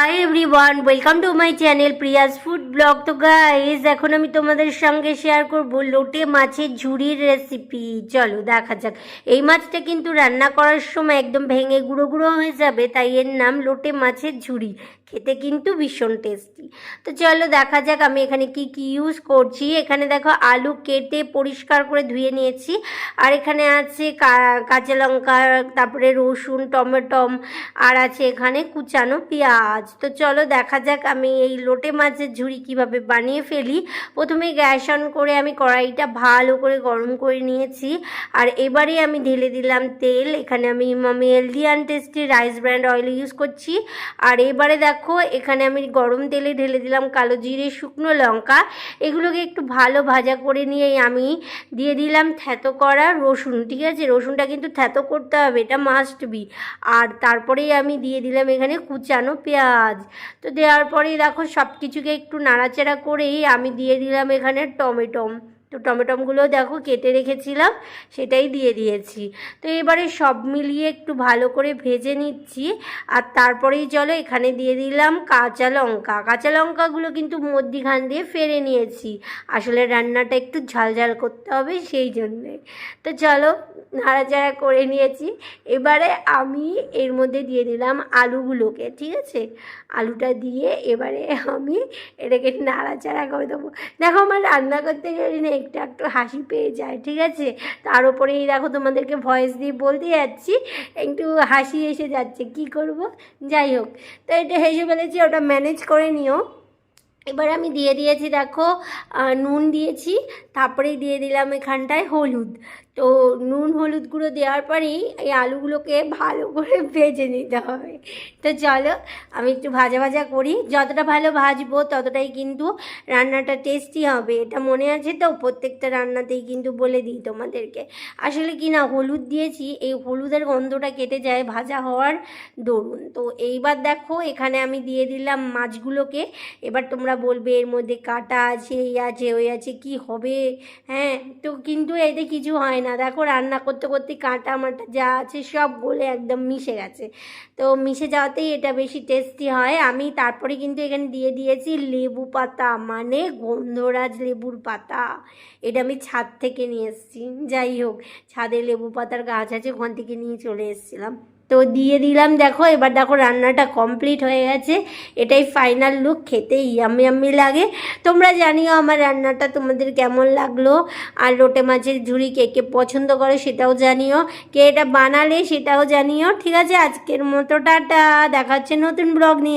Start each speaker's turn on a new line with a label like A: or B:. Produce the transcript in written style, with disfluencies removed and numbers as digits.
A: Hi everyone, welcome to my channel Prius food blog. তো guys, এখন আমি তোমাদের সঙ্গে শেয়ার করব লোটে মাছের ঝুড়ির রেসিপি। চলো দেখা যাক। এই মাছটা কিন্তু রান্না করার সময় একদম ভেঙে গুঁড়ো গুঁড়ো হয়ে যাবে, তাই এর নাম লোটে মাছের ঝুড়ি। খেতে কিন্তু ভীষণ টেস্টি। তো চলো দেখা যাক আমি এখানে কি কি ইউজ করছি। এখানে দেখো আলু কেটে পরিষ্কার করে ধুয়ে নিয়েছি, আর এখানে আছে কাঁচা লঙ্কা, তারপরে রসুন, টমেটম, আর আছে এখানে কুচানো পেঁয়াজ। তো চলো দেখা যাক আমি এই লোটে মাছের ঝুড়ি কিভাবে বানিয়ে ফেলি। প্রথমে গ্যাস অন করে আমি কড়াইটা ভালো করে গরম করে নিয়েছি, আর এবারে আমি ঢেলে দিলাম তেল। এখানে আমি healthy and tasty rice brand oil use করছি। আর এবারে দেখো এখানে আমি গরম তেলে ঢেলে দিলাম কালো জিরে, শুকনো লঙ্কা। এগুলোকে একটু ভালো ভাজা করে নিয়ে আমি দিয়ে দিলাম থ্যাতো করা রসুন। ঠিক আছে, রসুনটা কিন্তু থ্যাতো করতে হবে, এটা মাস্ট বি। আর তারপরেই আমি দিয়ে দিলাম এখানে কুচানো পেঁয়াজ। তো দেওয়ার পরেই দেখো সব কিছুকে একটু নাড়াচাড়া করেই আমি দিয়ে দিলাম এখানে টমেটম। তো টমেটোগুলো দেখো কেটে রেখেছিলাম, সেটাই দিয়ে দিয়েছি। তো এবারে সব মিলিয়ে একটু ভালো করে ভেজে নিচ্ছি। আর তারপরেই চলো এখানে দিয়ে দিলাম কাঁচা লঙ্কা। কাঁচা লঙ্কাগুলো কিন্তু মধ্যিখান দিয়ে ফেলে নিয়েছি, আসলে রান্নাটা একটু ঝালঝাল করতে হবে সেই জন্যে। তো চলো নাড়াচাড়া করে নিয়েছি। এবারে আমি এর মধ্যে দিয়ে দিলাম আলুগুলোকে। ঠিক আছে, আলুটা দিয়ে এবারে আমি এটাকে নাড়াচাড়া করে দেবো। দেখো আমার রান্না করতে গেলে না একটু একটু হাসি পেয়ে যায়। ঠিক আছে, তার উপরেই দেখো তোমাদেরকে ভয়েস দিয়ে বলতে যাচ্ছি, একটু হাসি এসে যাচ্ছে, কি করব। যাই হোক, তো এটা হেসে ফেলেছি, ওটা ম্যানেজ করে নিও। এবার আমি দিয়ে দিয়েছি দেখো নুন দিয়েছি, তারপরেই দিয়ে দিলাম এখানটায় হলুদ। তো নুন হলুদ গুঁড়ো দেওয়ার পরেই এই আলুগুলোকে ভালো করে ভেজে নিতে হবে। তো চলো আমি একটু ভাজা ভাজা করি, যতটা ভালো ভাজবো ততটাই কিন্তু রান্নাটা টেস্টি হবে, এটা মনে আছে তো। প্রত্যেকটা রান্নাতেই কিন্তু বলে দিই তোমাদেরকে। আসলে কি না, হলুদ দিয়েছি, এই হলুদের গন্ধটা কেটে যায় ভাজা হওয়ার দরুন। তো এইবার দেখো এখানে আমি দিয়ে দিলাম মাছগুলোকে। এবার তোমরা বলবে এর মধ্যে কাটা আছে, এই আছে, ওই আছে, কি হবে। হ্যাঁ, তো কিন্তু এতে কিছু হয় না। দেখো রান্না করতে করতে কাঁটা মাটা যা আছে সব গলে একদম মিশে গেছে। তো মিশে যাওয়াতেই এটা বেশি টেস্টি হয়। আমি তারপরে কিন্তু এখানে দিয়ে দিয়েছি লেবু পাতা, মানে গন্ধরাজ লেবুর পাতা। এটা আমি ছাদ থেকে নিয়ে এসেছি। যাই হোক, ছাদে লেবু পাতার গাছ আছে, ওখান থেকে নিয়ে চলে এসেছিলাম। তো দিয়ে দিলাম দেখো। এবার দেখো রান্নাটা কমপ্লিট হয়ে গেছে, এটাই ফাইনাল লুক। খেতে ইয়াম্মি ইয়াম্মি লাগে। তোমরা জানিও আমার রান্নাটা তোমাদের কেমন লাগলো, আর লোটে মাছের ঝুড়ি কে কে পছন্দ করে সেটাও জানিও, কে এটা বানালে সেটাও জানিও। ঠিক আছে, আজকের মতো টাটা, দেখা হচ্ছে নতুন ব্লগ নিয়ে।